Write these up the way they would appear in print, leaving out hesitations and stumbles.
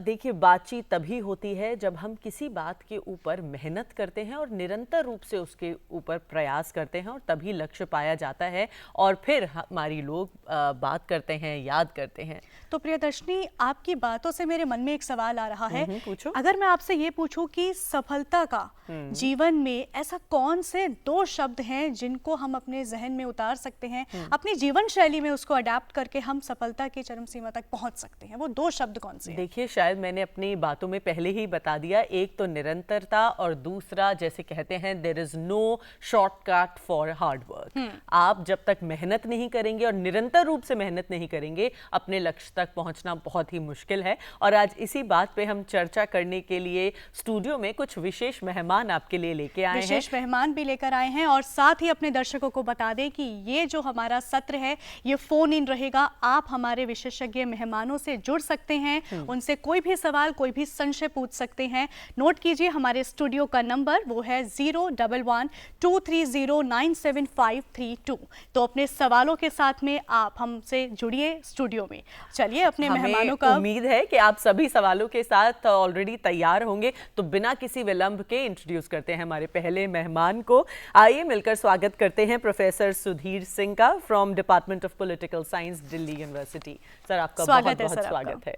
देखिए, बातचीत तभी होती है जब हम किसी बात के ऊपर मेहनत करते हैं और निरंतर रूप से उसके ऊपर प्रयास करते हैं, और तभी लक्ष्य पाया जाता है और फिर हमारी लोग बात करते हैं, याद करते हैं। तो प्रियदर्शनी, आपकी बातों से मेरे मन में एक सवाल आ रहा है। पूछो। अगर मैं आपसे ये पूछूं कि सफलता का जीवन में ऐसा कौन से दो शब्द हैं जिनको हम अपने जहन में उतार सकते हैं, अपनी जीवन शैली में उसको अडेप्ट करके हम सफलता की चरम सीमा तक पहुंच सकते हैं, वो दो शब्द कौन से हैं? देखिए, शायद मैंने अपनी बातों में पहले ही बता दिया। एक तो निरंतरता, और दूसरा जैसे कहते हैं there is no shortcut for hard work. आप जब तक मेहनत नहीं करेंगे और निरंतर रूप से मेहनत नहीं करेंगे, अपने लक्ष्य तक पहुंचना बहुत ही मुश्किल है। और आज इसी बात पे हम चर्चा करने के लिए स्टूडियो में कुछ विशेष मेहमान आपके लिए लेके आए हैं। विशेष मेहमान भी लेकर आए हैं, और साथ ही अपने दर्शकों को बता दें कि ये जो हमारा सत्र है ये फोन इन रहेगा। आप हमारे विशेषज्ञ मेहमानों से जुड़ सकते हैं, उनसे कोई भी सवाल, कोई भी संशय पूछ सकते हैं। नोट कीजिए, हमारे स्टूडियो का नंबर वो है 011-230-97532। तो अपने सवालों के साथ में आप हमसे जुड़िए स्टूडियो में। चलिए, अपने मेहमानों का उम्मीद है कि आप सभी सवालों के साथ ऑलरेडी तैयार होंगे, तो बिना किसी विलंब के इंट्रोड्यूस करते हैं हमारे पहले मेहमान को। आइए मिलकर स्वागत करते हैं प्रोफेसर सुधीर सिंह का, from department of political science, Delhi university. Sir, आपका बहुत बहुत स्वागत है।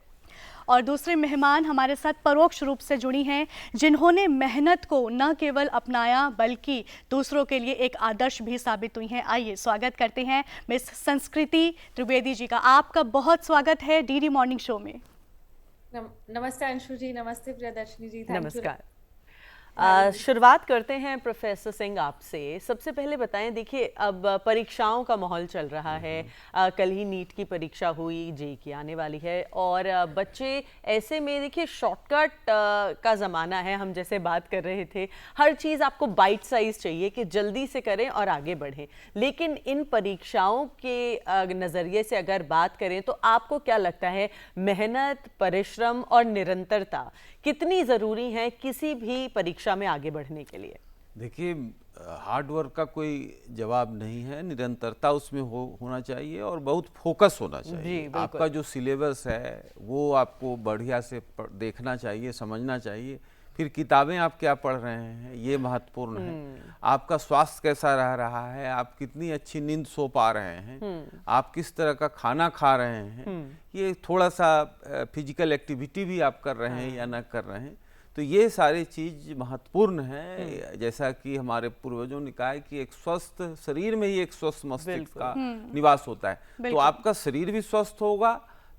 और दूसरे मेहमान हमारे साथ परोक्ष रूप से जुड़ी हैं, जिन्होंने मेहनत को न केवल अपनाया बल्कि दूसरों के लिए एक आदर्श भी साबित हुई हैं। आइए स्वागत करते हैं मिस संस्कृति त्रिवेदी जी का। आपका बहुत स्वागत है डीडी मॉर्निंग शो में। नमस्ते अंशु जी, नमस्ते प्रियदर्शनी जी। नमस्कार। शुरुआत करते हैं प्रोफेसर सिंह आपसे। सबसे पहले बताएं, देखिए अब परीक्षाओं का माहौल चल रहा है। कल ही नीट की परीक्षा हुई, जेईई की आने वाली है, और बच्चे ऐसे में देखिए शॉर्टकट का ज़माना है। हम जैसे बात कर रहे थे, हर चीज़ आपको बाइट साइज चाहिए कि जल्दी से करें और आगे बढ़ें। लेकिन इन परीक्षाओं के नज़रिए से अगर बात करें तो आपको क्या लगता है, मेहनत, परिश्रम और निरंतरता कितनी ज़रूरी है किसी भी परीक्षा में आगे बढ़ने के लिए? देखिए, हार्ड वर्क का कोई जवाब नहीं है, निरंतरता उसमें होना चाहिए और बहुत फोकस होना चाहिए। आपका जो सिलेबस है वो आपको बढ़िया से देखना चाहिए, समझना चाहिए। फिर किताबें आप क्या पढ़ रहे हैं ये महत्वपूर्ण है। आपका स्वास्थ्य कैसा रह रहा है, आप कितनी अच्छी नींद सो पा रहे हैं, आप किस तरह का खाना खा रहे हैं, ये थोड़ा सा फिजिकल एक्टिविटी भी आप कर रहे हैं या ना कर रहे हैं, तो ये सारी चीज़ महत्वपूर्ण है। जैसा कि हमारे पूर्वजों ने कहा है कि एक स्वस्थ शरीर में ही एक स्वस्थ मस्तिष्क का निवास होता है। तो आपका शरीर भी स्वस्थ होगा,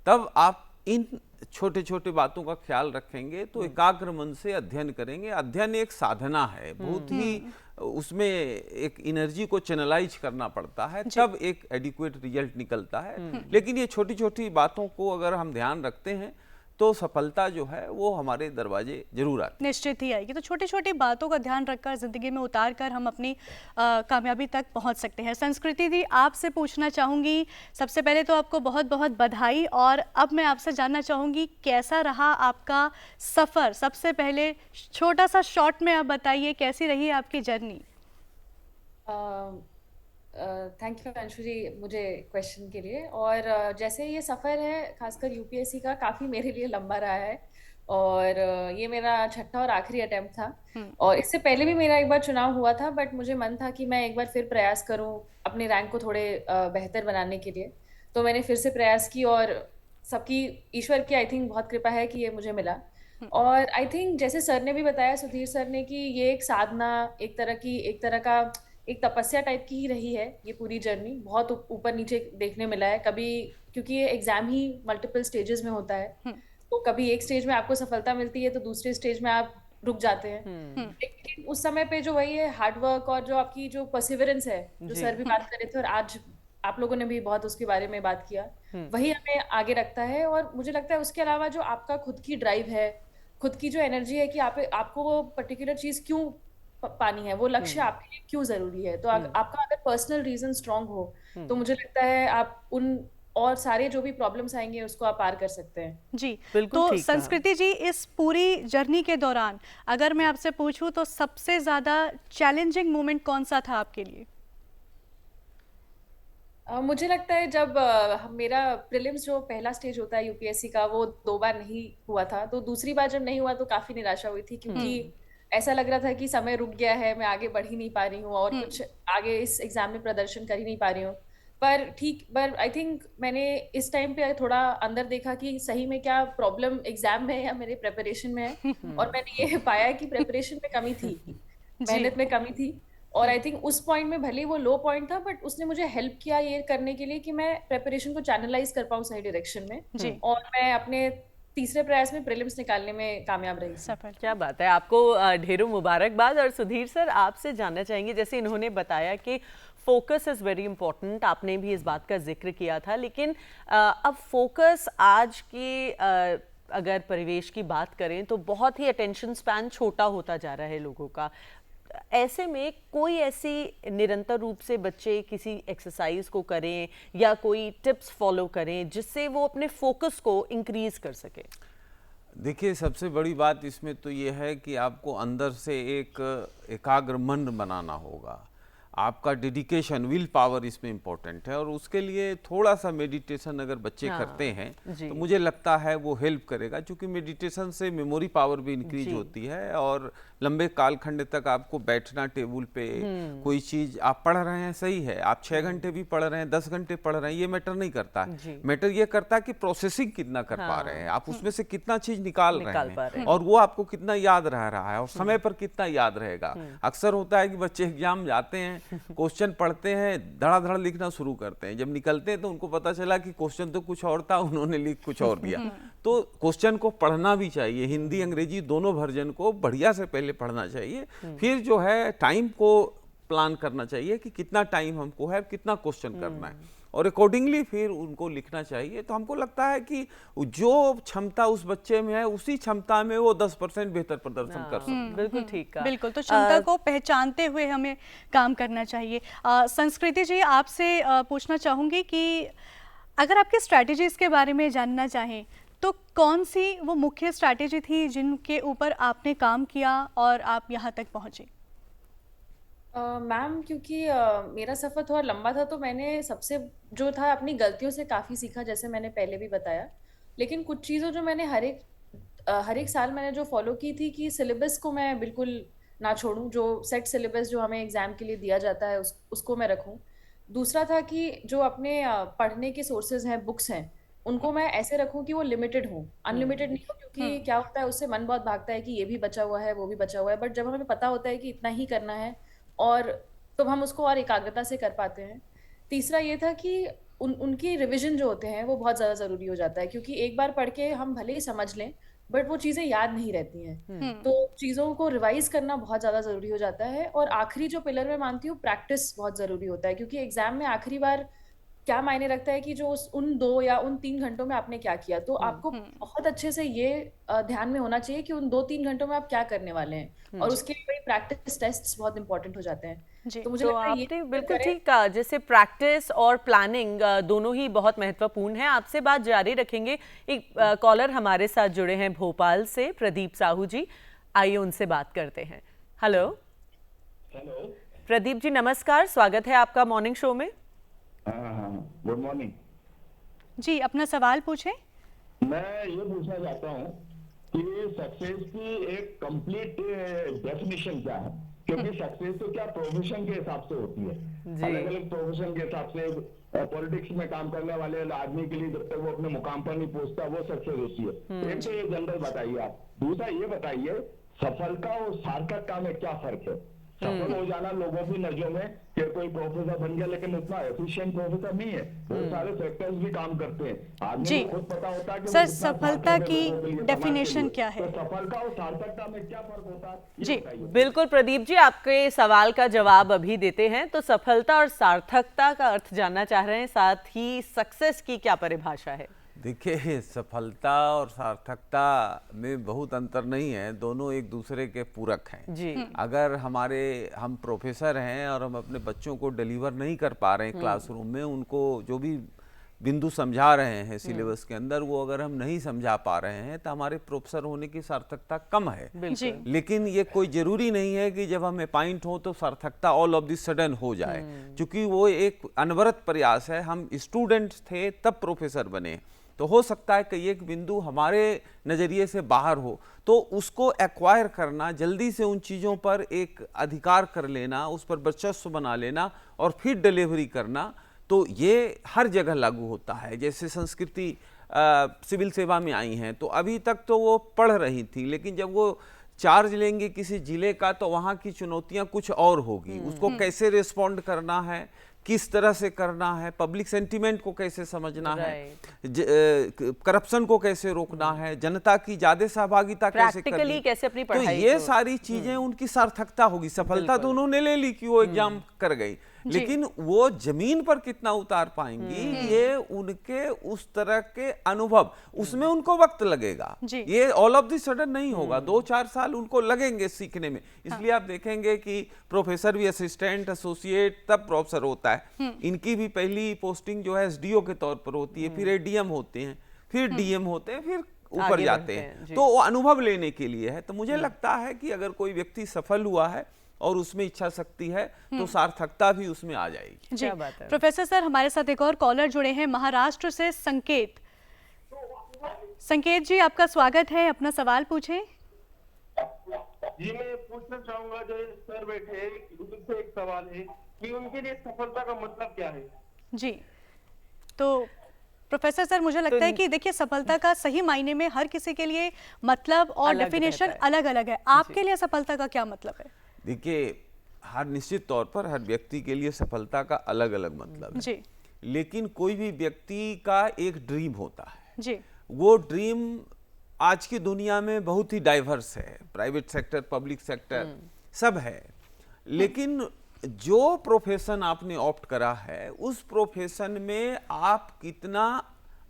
तब आप इन छोटे छोटे बातों का ख्याल रखेंगे, तो एकाग्र मन से अध्ययन करेंगे। अध्ययन एक साधना है, बहुत ही उसमें एक एनर्जी को चैनलाइज करना पड़ता है, तब एक एडिक्वेट रिजल्ट निकलता है। लेकिन ये छोटी छोटी बातों को अगर हम ध्यान रखते हैं तो सफलता जो है वो हमारे दरवाजे जरूर आती है, निश्चित ही आएगी। तो छोटी छोटी बातों का ध्यान रखकर जिंदगी में उतार कर हम अपनी कामयाबी तक पहुंच सकते हैं। संस्कृति दी, आपसे पूछना चाहूँगी, सबसे पहले तो आपको बहुत बहुत बधाई, और अब मैं आपसे जानना चाहूँगी कैसा रहा आपका सफ़र। सबसे पहले छोटा सा शॉर्ट में आप बताइए, कैसी रही आपकी जर्नी? थैंक यू अंशु जी मुझे क्वेश्चन के लिए। और जैसे ये सफ़र है खासकर यूपीएससी का, काफ़ी मेरे लिए लंबा रहा है, और ये मेरा छठा और आखिरी अटेम्प्ट था। और इससे पहले भी मेरा एक बार चुनाव हुआ था, बट मुझे मन था कि मैं एक बार फिर प्रयास करूं अपने रैंक को थोड़े बेहतर बनाने के लिए। तो मैंने फिर से प्रयास की, और सबकी, ईश्वर की आई थिंक बहुत कृपा है कि ये मुझे मिला। और आई थिंक जैसे सर ने भी बताया, सुधीर सर ने, कि ये एक साधना, एक तरह का एक तपस्या टाइप की ही रही है ये पूरी जर्नी। बहुत ऊपर नीचे देखने मिला है कभी, क्योंकि ये एग्जाम ही मल्टीपल स्टेजेस में होता है। तो कभी एक स्टेज में आपको सफलता मिलती है तो दूसरे स्टेज में आप रुक जाते हैं। लेकिन उस समय पे जो वही है हार्ड वर्क और जो आपकी जो परसिवरेंस है, जो सर भी बात कर रहे थे और आज आप लोगों ने भी बहुत उसके बारे में बात किया, वही हमें आगे रखता है। और मुझे लगता है उसके अलावा जो आपका खुद की ड्राइव है, खुद की जो एनर्जी है कि आपको वो पर्टिकुलर चीज क्यों पानी है, वो लक्ष्य आपके लिए क्यों जरूरी है, तो आपका अगर पर्सनल रीजन स्ट्रांग हो तो मुझे लगता है आप उन और सारे जो भी प्रॉब्लम्स आएंगे उसको आप पार कर सकते हैं। जी, तो संस्कृति जी, इस पूरी जर्नी के दौरान अगर मैं आपसे पूछूं तो सबसे ज्यादा चैलेंजिंग मोमेंट कौन सा था आपके लिए? मुझे लगता है जब मेरा प्रीलिम्स जो पहला स्टेज होता है यूपीएससी का वो 2 बार नहीं हुआ था, तो दूसरी बार जब नहीं हुआ तो काफी निराशा हुई थी, क्योंकि ऐसा लग रहा था कि समय रुक गया है, मैं आगे बढ़ ही नहीं पा रही हूँ और कुछ आगे इस एग्जाम में प्रदर्शन कर ही नहीं पा रही हूँ। पर आई थिंक मैंने इस टाइम पे थोड़ा अंदर देखा कि सही में क्या प्रॉब्लम एग्जाम में है या मेरे प्रेपरेशन में है, और मैंने ये पाया कि प्रेपरेशन में कमी थी, मेहनत में कमी थी। और आई थिंक उस पॉइंट में भले ही वो लो पॉइंट था, बट उसने मुझे हेल्प किया ये करने के लिए कि मैं प्रेपरेशन को चैनलाइज कर पाऊँ सही डायरेक्शन में, और मैं अपने तीसरे प्रयास में प्रीलिम्स निकालने में कामयाब रही। सफल। क्या बात है, आपको ढेरों मुबारकबाद। और सुधीर सर, आपसे जानना चाहेंगे, जैसे इन्होंने बताया कि फोकस इज़ वेरी इंपॉर्टेंट, आपने भी इस बात का जिक्र किया था, लेकिन अब फोकस आज के अगर परिवेश की बात करें तो बहुत ही अटेंशन स्पैन छोटा होता जा रहा है लोगों का। ऐसे में कोई ऐसी निरंतर रूप से बच्चे किसी एक्सरसाइज को करें या कोई टिप्स फॉलो करें जिससे वो अपने फोकस को इंक्रीज कर सके? देखिए, सबसे बड़ी बात इसमें तो ये है कि आपको अंदर से एक एकाग्र मन बनाना होगा। आपका डेडिकेशन, विल पावर इसमें इम्पोर्टेंट है, और उसके लिए थोड़ा सा मेडिटेशन अगर बच्चे करते हैं तो मुझे लगता है वो हेल्प करेगा, क्योंकि मेडिटेशन से मेमोरी पावर भी इंक्रीज होती है और लंबे कालखंड तक आपको बैठना टेबल पे, कोई चीज़ आप पढ़ रहे हैं, सही है, आप 6 घंटे भी पढ़ रहे हैं, 10 घंटे पढ़ रहे हैं, ये मैटर नहीं करता। मैटर ये करता है कि प्रोसेसिंग कितना कर पा रहे हैं आप, उसमें से कितना चीज़ निकाल रहे हैं, और वो आपको कितना याद रह रहा है और समय पर कितना याद रहेगा। अक्सर होता है कि बच्चे एग्जाम जाते हैं, क्वेश्चन पढ़ते हैं, धड़ाधड़ लिखना शुरू करते हैं, जब निकलते हैं तो उनको पता चला कि क्वेश्चन तो कुछ और था, उन्होंने लिख कुछ और दिया। तो क्वेश्चन को पढ़ना भी चाहिए, हिंदी अंग्रेजी दोनों वर्जन को बढ़िया से पहले पढ़ना चाहिए, फिर जो है टाइम को प्लान करना चाहिए कि कितना टाइम हमको है, कितना क्वेश्चन करना है, और अकॉर्डिंगली फिर उनको लिखना चाहिए। तो हमको लगता है कि जो क्षमता उस बच्चे में है उसी क्षमता में वो 10% बेहतर प्रदर्शन कर सकता है। बिल्कुल ठीक कहा। बिल्कुल, तो क्षमता को पहचानते हुए हमें काम करना चाहिए। संस्कृति जी, आपसे पूछना चाहूँगी कि अगर आपके स्ट्रैटेजीज के बारे में जानना चाहें तो कौन सी वो मुख्य स्ट्रैटेजी थी जिनके ऊपर आपने काम किया और आप यहाँ तक पहुँचे? मैम, क्योंकि मेरा सफ़र थोड़ा लंबा था, तो मैंने सबसे जो था अपनी गलतियों से काफ़ी सीखा, जैसे मैंने पहले भी बताया। लेकिन कुछ चीज़ें जो मैंने हर एक साल मैंने जो फॉलो की थी कि सिलेबस को मैं बिल्कुल ना छोड़ूं, जो सेट सिलेबस जो हमें एग्ज़ाम के लिए दिया जाता है उसको मैं रखूं। दूसरा था कि जो अपने पढ़ने के सोर्सेज हैं, बुक्स हैं, उनको मैं ऐसे रखूं कि वो लिमिटेड हों, अनलिमिटेड नहीं हो, क्योंकि क्या होता है उससे मन बहुत भागता है कि ये भी बचा हुआ है, वो भी बचा हुआ है, बट जब हमें पता होता है कि इतना ही करना है और तो हम उसको और एकाग्रता से कर पाते हैं। तीसरा ये था कि उनकी रिवीजन जो होते हैं वो बहुत ज़्यादा ज़रूरी हो जाता है, क्योंकि एक बार पढ़ के हम भले ही समझ लें, बट वो चीज़ें याद नहीं रहती हैं। तो चीज़ों को रिवाइज करना बहुत ज़्यादा ज़रूरी हो जाता है। और आखिरी जो पिलर मैं मानती हूँ, प्रैक्टिस बहुत ज़रूरी होता है, क्योंकि एग्जाम में आखिरी बार क्या मायने रखता है कि जो उन 2 या उन 3 घंटों में आपने क्या किया। तो आपको बहुत अच्छे से ये ध्यान में होना चाहिए कि उन 2-3 घंटों में आप क्या करने वाले हैं, और उसके लिए प्रैक्टिस टेस्ट्स बहुत इंपॉर्टेंट हो जाते हैं। तो मुझे तो लगता है ये आपने बिल्कुल ठीक कहा, जैसे प्रैक्टिस और प्लानिंग दोनों ही बहुत महत्वपूर्ण है। आपसे बात जारी रखेंगे। एक कॉलर हमारे साथ जुड़े हैं भोपाल से, प्रदीप साहू जी, आइए उनसे बात करते हैं। हेलो प्रदीप जी, नमस्कार, स्वागत है आपका मॉर्निंग शो में। गुड मॉर्निंग जी, अपना सवाल पूछें। मैं ये पूछना चाहता हूँ कि सक्सेस की एक कंप्लीट डेफिनेशन क्या है, क्योंकि सक्सेस तो क्या प्रोफेशन के हिसाब से होती है, अलग अलग प्रोफेशन के हिसाब से। पॉलिटिक्स में काम करने वाले आदमी के लिए जब तक वो अपने मुकाम पर नहीं पहुंचता वो सक्सेस होती है। एक तो ये जनरल बताइए आप। दूसरा ये बताइए, सफलता और सार्थकता में क्या फर्क है? सफल हो जाना लोगों की नजरों में कि कोई प्रोफेसर बन गया, लेकिन उतना एफिशिएंट प्रोफेसर नहीं है, बहुत सारे फैक्टर्स भी काम करते हैं, आदमी को खुद पता होता है कि सर, सफलता की डेफिनेशन क्या है? तो सफलता और सार्थकता में क्या फर्क होता है जी बिल्कुल प्रदीप जी, आपके सवाल का जवाब अभी देते हैं। तो सफलता और सार्थकता का अर्थ जानना चाह रहे हैं, साथ ही सक्सेस की क्या परिभाषा है? देखिए, सफलता और सार्थकता में बहुत अंतर नहीं है, दोनों एक दूसरे के पूरक हैं जी। अगर हम प्रोफेसर हैं और हम अपने बच्चों को डिलीवर नहीं कर पा रहे हैं क्लासरूम में, उनको जो भी बिंदु समझा रहे हैं सिलेबस के अंदर, वो अगर हम नहीं समझा पा रहे हैं तो हमारे प्रोफेसर होने की सार्थकता कम है। जी। लेकिन ये कोई जरूरी नहीं है कि जब हम अपॉइंट हो तो सार्थकता ऑल ऑफ द सडन हो जाए, क्योंकि वो एक अनवरत प्रयास है। हम स्टूडेंट्स थे तब प्रोफेसर बने, तो हो सकता है कि एक बिंदु हमारे नज़रिए से बाहर हो, तो उसको एक्वायर करना, जल्दी से उन चीज़ों पर एक अधिकार कर लेना, उस पर वर्चस्व बना लेना और फिर डिलीवरी करना, तो ये हर जगह लागू होता है। जैसे संस्कृति सिविल सेवा में आई हैं, तो अभी तक तो वो पढ़ रही थी, लेकिन जब वो चार्ज लेंगे किसी जिले का तो वहाँ की चुनौतियाँ कुछ और होगी। उसको कैसे रिस्पॉन्ड करना है, किस तरह से करना है, पब्लिक सेंटिमेंट को कैसे समझना है, करप्शन को कैसे रोकना है, जनता की ज्यादा सहभागिता कैसे करनी, कैसे अपनी तो पढ़ाई ये सारी चीजें उनकी सार्थकता होगी। सफलता तो उन्होंने ले ली कि वो एग्जाम कर गई, लेकिन वो जमीन पर कितना उतार पाएंगी, ये उनके उस तरह के अनुभव, उसमें उनको वक्त लगेगा। ये ऑल ऑफ द सडन नहीं होगा, 2-4 साल उनको लगेंगे सीखने में। इसलिए आप देखेंगे कि प्रोफेसर भी असिस्टेंट, एसोसिएट, तब प्रोफेसर होता है। इनकी भी पहली पोस्टिंग जो है एसडीओ के तौर पर होती है, फिर एडीएम होते हैं, फिर डीएम होते हैं, फिर ऊपर जाते हैं। तो वो अनुभव लेने के लिए है। तो मुझे लगता है कि अगर कोई व्यक्ति सफल हुआ है और उसमें इच्छा शक्ति है तो सार्थकता भी उसमें आ जाएगी। जी, प्रोफेसर सर, हमारे साथ एक और कॉलर जुड़े हैं महाराष्ट्र से, संकेत। संकेत जी, आपका स्वागत है, अपना सवाल पूछें। जी, मैं पूछना चाहूंगा, जो सर बैठे उनसे एक सवाल है कि उनके लिए सफलता का मतलब क्या है। जी, तो प्रोफेसर सर, मुझे लगता है कि देखिए, सफलता का सही मायने में हर किसी के लिए मतलब और डेफिनेशन अलग अलग है। आपके लिए सफलता का क्या मतलब है? देखिए, हर निश्चित तौर पर हर व्यक्ति के लिए सफलता का अलग अलग मतलब है। जी। लेकिन कोई भी व्यक्ति का एक ड्रीम होता है। जी। वो ड्रीम आज की दुनिया में बहुत ही डाइवर्स है, प्राइवेट सेक्टर, पब्लिक सेक्टर सब है। लेकिन जो प्रोफेशन आपने ऑप्ट करा है, उस प्रोफेशन में आप कितना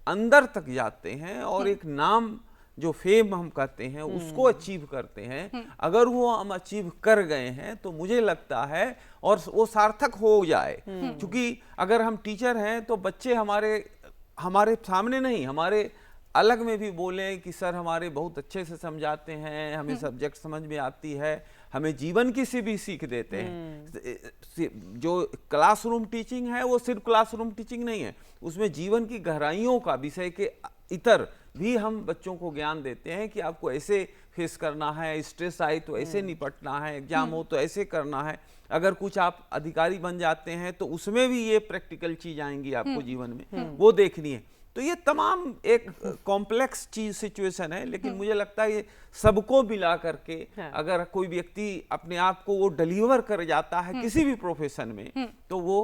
अंदर तक जाते हैं और एक नाम, जो फेम हम कहते हैं, उसको अचीव करते हैं। अगर वो हम अचीव कर गए हैं तो मुझे लगता है और वो सार्थक हो जाए। क्योंकि अगर हम टीचर हैं तो बच्चे हमारे सामने नहीं, हमारे अलग में भी बोले कि सर हमारे बहुत अच्छे से समझाते हैं, हमें सब्जेक्ट समझ में आती है, हमें जीवन की सी भी सीख देते हैं। जो क्लासरूम टीचिंग है वो सिर्फ क्लासरूम टीचिंग नहीं है, उसमें जीवन की गहराइयों का, विषय के इतर भी हम बच्चों को ज्ञान देते हैं कि आपको ऐसे फेस करना है, स्ट्रेस आए तो ऐसे निपटना है, एग्जाम हो तो ऐसे करना है। अगर कुछ आप अधिकारी बन जाते हैं तो उसमें भी ये प्रैक्टिकल चीज आएंगी आपको जीवन में, वो देखनी है। तो ये तमाम एक कॉम्प्लेक्स चीज सिचुएशन है, लेकिन मुझे लगता है ये सबको मिला करके अगर कोई व्यक्ति अपने आप को वो डिलीवर कर जाता है किसी भी प्रोफेशन में, तो वो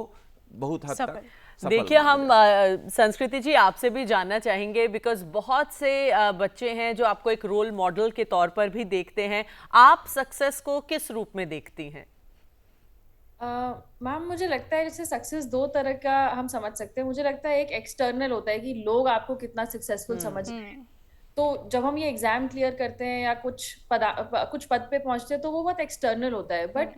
बहुत हद तक। देखिए, हम संस्कृति जी आपसे भी जानना चाहेंगे, बिकॉज बहुत से बच्चे हैं जो आपको एक रोल मॉडल के तौर पर भी देखते हैं। आप सक्सेस को किस रूप में देखती हैं? मैम, मुझे लगता है जैसे सक्सेस दो तरह का हम समझ सकते हैं। मुझे लगता है एक एक्सटर्नल होता है कि लोग आपको कितना सक्सेसफुल समझ रहे हैं। तो जब हम ये एग्जाम क्लियर करते हैं या कुछ पद पे पहुंचते हैं तो वो बहुत एक्सटर्नल होता है। बट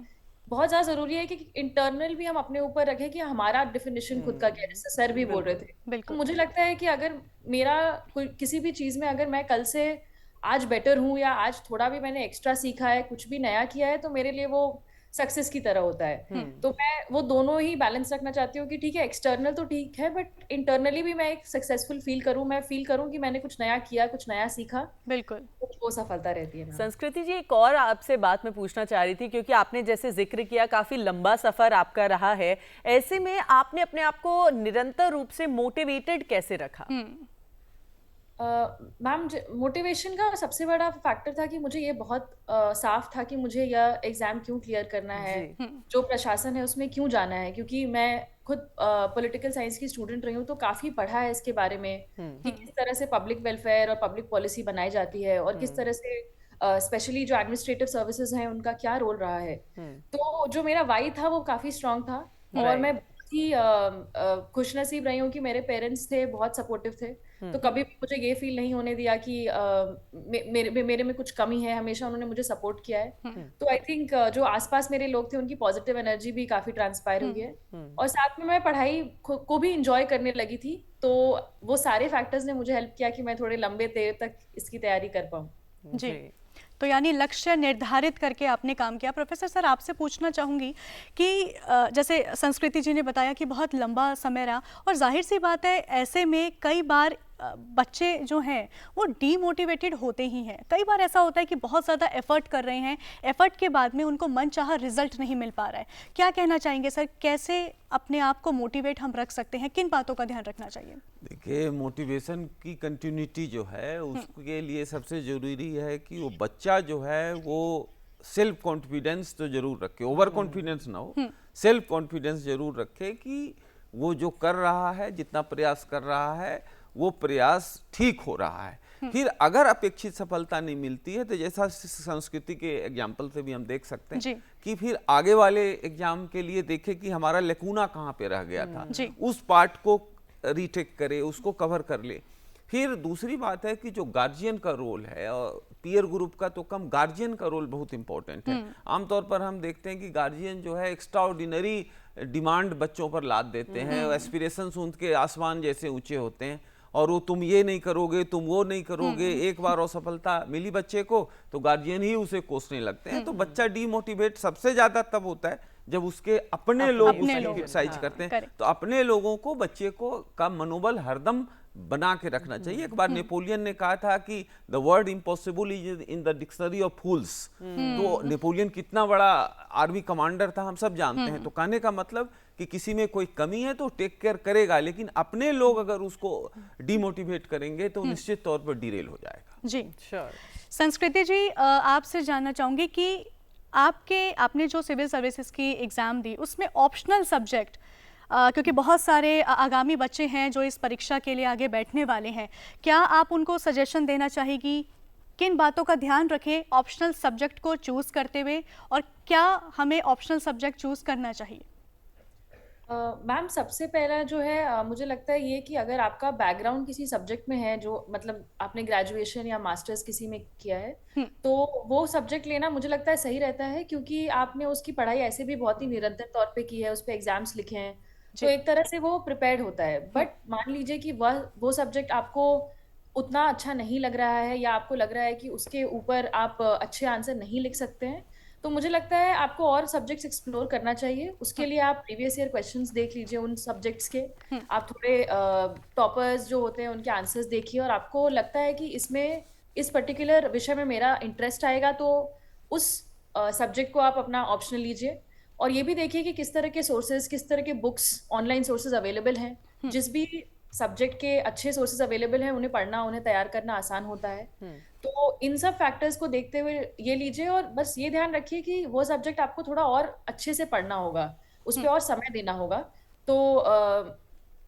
बहुत ज्यादा जरूरी है कि इंटरनल भी हम अपने ऊपर रखें कि हमारा डिफिनेशन खुद का क्या है, जैसे सर भी बोल रहे थे। तो मुझे लगता है कि अगर मेरा किसी भी चीज में अगर मैं कल से आज बेटर हूँ या आज थोड़ा भी मैंने एक्स्ट्रा सीखा है, कुछ भी नया किया है, तो मेरे लिए वो सक्सेस की तरह होता है। तो मैं वो दोनों ही बैलेंस रखना चाहती हूँ कि ठीक है, एक्सटर्नल तो ठीक है, बट इंटरनली भी मैं एक सक्सेसफुल फील करूँ, मैं फील करूँ कि मैंने कुछ नया किया, कुछ नया सीखा। बिल्कुल, वो सफलता रहती है। संस्कृति जी, एक और आपसे बात मैं पूछना चाह रही थी, क्योंकि आपने जैसे जिक्र किया काफी लंबा सफर आपका रहा है, ऐसे में आपने अपने आप को निरंतर रूप से मोटिवेटेड कैसे रखा? मैम, मोटिवेशन का सबसे बड़ा फैक्टर था कि मुझे ये बहुत साफ था कि मुझे यह एग्जाम क्यों क्लियर करना है, जो प्रशासन है उसमें क्यों जाना है। क्योंकि मैं खुद पॉलिटिकल साइंस की स्टूडेंट रही हूँ, तो काफी पढ़ा है इसके बारे में कि किस तरह से पब्लिक वेलफेयर और पब्लिक पॉलिसी बनाई जाती है और किस तरह से स्पेशली जो एडमिनिस्ट्रेटिव सर्विसेज हैं उनका क्या रोल रहा है। तो जो मेरा वाई था वो काफी स्ट्रांग था और मैं बहुत ही खुशनसीब रही हूँ कि मेरे पेरेंट्स थे, बहुत सपोर्टिव थे। तो कभी भी मुझे ये फील नहीं होने दिया कि मेरे में कुछ कमी है, हमेशा उन्होंने मुझे सपोर्ट किया है। तो आई थिंक जो आसपास मेरे लोग थे उनकी पॉजिटिव एनर्जी भी काफी ट्रांसपायर हुई है, और साथ में मैं पढ़ाई को भी इंजॉय करने लगी थी। तो वो सारे फैक्टर्स ने मुझे हेल्प किया कि मैं थोड़े लंबे देर तक इसकी तैयारी कर पाऊँ। जी, तो यानी लक्ष्य निर्धारित करके आपने काम किया। प्रोफेसर सर, आपसे पूछना चाहूँगी कि जैसे संस्कृति जी ने बताया कि बहुत लंबा समय रहा, और जाहिर सी बात है ऐसे में कई बार बच्चे जो हैं वो डीमोटिवेटेड होते ही हैं। कई बार ऐसा होता है कि बहुत ज़्यादा एफर्ट कर रहे हैं, एफर्ट के बाद में उनको मनचाहा रिजल्ट नहीं मिल पा रहा है। क्या कहना चाहेंगे सर, कैसे अपने आप को मोटिवेट हम रख सकते हैं, किन बातों का ध्यान रखना चाहिए? देखिए, मोटिवेशन की कंटिन्यूटी जो है उसके लिए सबसे ज़रूरी है कि वो बच्चा जो है वो सेल्फ कॉन्फिडेंस तो जरूर रखे, ओवर कॉन्फिडेंस ना हो, सेल्फ कॉन्फिडेंस जरूर रखे कि वो जो कर रहा है, जितना प्रयास कर रहा है वो प्रयास ठीक हो रहा है। फिर अगर अपेक्षित सफलता नहीं मिलती है तो जैसा संस्कृति के एग्जाम्पल से भी हम देख सकते हैं कि फिर आगे वाले एग्जाम के लिए देखें कि हमारा लेकुना कहाँ पे रह गया था, उस पार्ट को रीटेक करे, उसको कवर कर ले। फिर दूसरी बात है कि जो गार्जियन का रोल है, और पीयर ग्रुप का तो कम, गार्जियन का रोल बहुत इंपॉर्टेंट है। आमतौर पर हम देखते हैं कि गार्जियन जो है एक्स्ट्रा ऑर्डिनरी डिमांड बच्चों पर लाद देते हैं, एस्पिरेशंस उनके आसमान जैसे ऊंचे होते हैं, और वो तुम ये नहीं करोगे, तुम वो नहीं करोगे। एक बार असफलता मिली बच्चे को तो गार्जियन ही उसे कोसने लगते हैं। तो बच्चा डीमोटिवेट सबसे ज्यादा तब होता है जब उसके अपने लोग उसकी क्रिटिसाइज करते हैं। तो अपने लोगों को, बच्चे को का मनोबल हरदम बना के रखना चाहिए। एक बार नेपोलियन ने कहा था कि the word impossible is in the dictionary of fools. तो नेपोलियन कितना बड़ा आर्मी कमांडर था हम सब जानते हैं। तो कहने का मतलब कि किसी में कोई कमी है तो टेक केयर करेगा, लेकिन अपने लोग अगर उसको डिमोटिवेट करेंगे तो निश्चित तौर पर डिरेल हो जाएगा। जी श्योर। संस्कृति जी, आपसे जानना चाहूंगी कि आपने जो सिविल सर्विसेज की एग्जाम दी उसमें ऑप्शनल सब्जेक्ट, क्योंकि बहुत सारे आगामी बच्चे हैं जो इस परीक्षा के लिए आगे बैठने वाले हैं, क्या आप उनको सजेशन देना चाहेगी किन बातों का ध्यान रखें ऑप्शनल सब्जेक्ट को चूज करते हुए, और क्या हमें ऑप्शनल सब्जेक्ट चूज करना चाहिए? मैम, सबसे पहला जो है मुझे लगता है ये कि अगर आपका बैकग्राउंड किसी सब्जेक्ट में है, जो मतलब आपने ग्रेजुएशन या मास्टर्स किसी में किया है, तो वो सब्जेक्ट लेना मुझे लगता है सही रहता है, क्योंकि आपने उसकी पढ़ाई ऐसे भी बहुत ही निरंतर तौर पे की है, उस पर एग्जाम्स लिखे हैं, तो एक तरह से वो प्रिपेयर्ड होता है। बट मान लीजिए कि वो सब्जेक्ट आपको उतना अच्छा नहीं लग रहा है, या आपको लग रहा है कि उसके ऊपर आप अच्छे आंसर नहीं लिख सकते हैं, तो मुझे लगता है आपको और सब्जेक्ट्स एक्सप्लोर करना चाहिए। उसके लिए आप प्रीवियस ईयर क्वेश्चंस देख लीजिए उन सब्जेक्ट्स के, आप थोड़े टॉपर्स जो होते हैं उनके आंसर्स देखिए, और आपको लगता है कि इसमें इस पर्टिकुलर विषय में मेरा इंटरेस्ट आएगा, तो उस सब्जेक्ट को आप अपना ऑप्शनल लीजिए। और ये भी देखिए कि किस तरह के सोर्सेज, किस तरह के बुक्स, ऑनलाइन सोर्सेज अवेलेबल हैं। जिस भी सब्जेक्ट के अच्छे सोर्सेज अवेलेबल हैं, उन्हें पढ़ना, उन्हें तैयार करना आसान होता है। तो इन सब फैक्टर्स को देखते हुए ये लीजिए, और बस ये ध्यान रखिए कि वो सब्जेक्ट आपको थोड़ा और अच्छे से पढ़ना होगा, उस पर और समय देना होगा। तो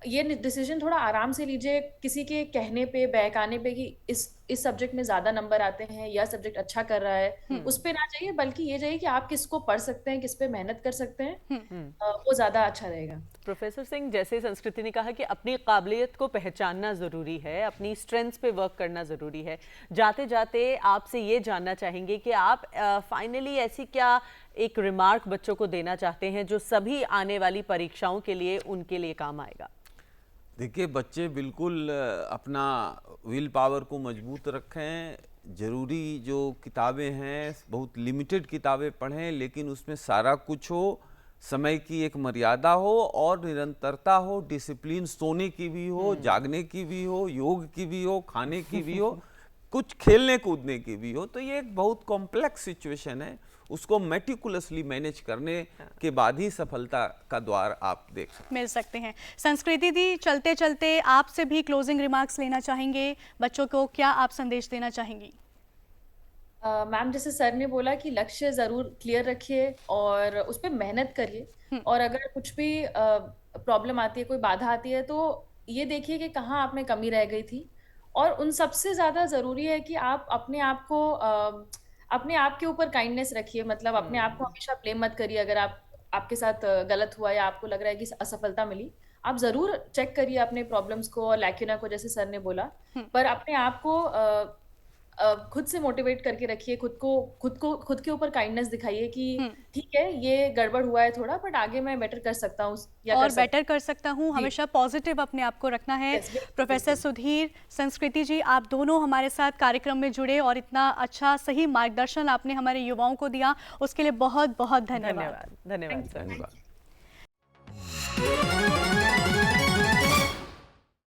ये डिसीजन थोड़ा आराम से लीजिए, किसी के कहने पे, बहकाने पे कि इस सब्जेक्ट में ज्यादा नंबर आते हैं, या सब्जेक्ट अच्छा कर रहा है, उस पे ना जाइए, बल्कि ये जाइए कि आप किसको पढ़ सकते हैं, किस पे मेहनत कर सकते हैं, वो ज्यादा अच्छा रहेगा। प्रोफेसर सिंह, जैसे संस्कृति ने कहा कि अपनी काबिलियत को पहचानना ज़रूरी है, अपनी स्ट्रेंथ्स पे वर्क करना ज़रूरी है, जाते जाते आपसे ये जानना चाहेंगे कि आप फाइनली ऐसी क्या एक रिमार्क बच्चों को देना चाहते हैं जो सभी आने वाली परीक्षाओं के लिए उनके लिए काम आएगा? देखिए, बच्चे बिल्कुल अपना विल पावर को मजबूत रखें। ज़रूरी जो किताबें हैं, बहुत लिमिटेड किताबें पढ़ें, लेकिन उसमें सारा कुछ हो, समय की एक मर्यादा हो और निरंतरता हो, डिसिप्लिन सोने की भी हो, जागने की भी हो, योग की भी हो, खाने की भी हो, कुछ खेलने कूदने की भी हो। तो ये एक बहुत कॉम्प्लेक्स सिचुएशन है, उसको मेटिकुलसली मैनेज करने के बाद ही सफलता का द्वार आप देख सकते मिल सकते हैं। संस्कृति दी, चलते चलते आपसे भी क्लोजिंग रिमार्क्स लेना चाहेंगे, बच्चों को क्या आप संदेश देना चाहेंगी? मैम, जैसे सर ने बोला कि लक्ष्य जरूर क्लियर रखिए और उस पर मेहनत करिए, और अगर कुछ भी प्रॉब्लम आती है, कोई बाधा आती है, तो ये देखिए कि कहाँ आप में कमी रह गई थी। और उन सबसे ज्यादा जरूरी है कि आप अपने आप के ऊपर काइंडनेस रखिए, मतलब अपने आप को हमेशा ब्लेम मत करिए अगर आपके साथ गलत हुआ या आपको लग रहा है कि असफलता मिली। आप जरूर चेक करिए अपने प्रॉब्लम्स को और लैक्यूना को, जैसे सर ने बोला, पर अपने आप को खुद से मोटिवेट करके रखिए, खुद के ऊपर काइंडनेस दिखाइए कि ठीक है ये गड़बड़ हुआ है थोड़ा, बट आगे मैं बेटर कर सकता हूँ और बेटर कर सकता हूँ। हमेशा पॉजिटिव अपने आप को रखना है। प्रोफेसर सुधीर, संस्कृति जी, आप दोनों हमारे साथ कार्यक्रम में जुड़े और इतना अच्छा सही मार्गदर्शन आपने हमारे युवाओं को दिया, उसके लिए बहुत बहुत धन्यवाद। धन्यवाद। धन्यवाद।